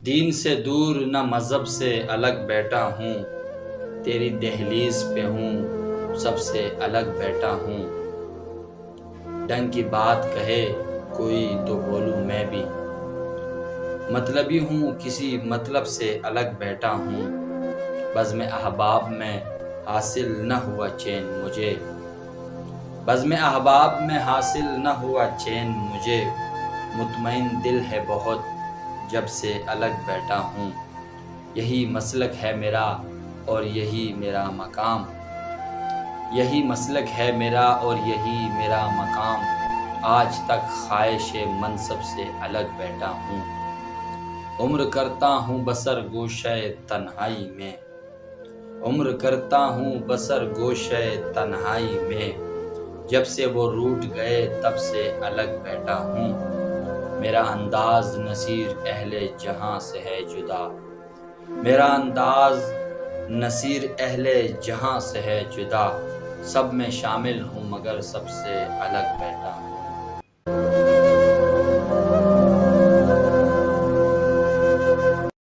دین سے دور نہ مذہب سے الگ بیٹھا ہوں، تیری دہلیز پہ ہوں سب سے الگ بیٹھا ہوں۔ ڈنگ کی بات کہے کوئی تو بولوں میں بھی، مطلبی ہوں کسی مطلب سے الگ بیٹھا ہوں۔ بزم احباب میں حاصل نہ ہوا چین مجھے، بزم احباب میں حاصل نہ ہوا چین مجھے، مطمئن دل ہے بہت جب سے الگ بیٹھا ہوں۔ یہی مسلک ہے میرا اور یہی میرا مقام، یہی مسلک ہے میرا اور یہی میرا مقام، آج تک خواہش منصب سے الگ بیٹھا ہوں۔ عمر کرتا ہوں بسر گوشہ تنہائی میں، عمر کرتا ہوں بسر گوشہ تنہائی میں، جب سے وہ روٹھ گئے تب سے الگ بیٹھا ہوں۔ میرا انداز نصیر اہل جہاں سے ہے جدا، میرا انداز نصیر اہل جہاں سے ہے جدا، سب میں شامل ہوں مگر سب سے الگ بیٹھا ہوں۔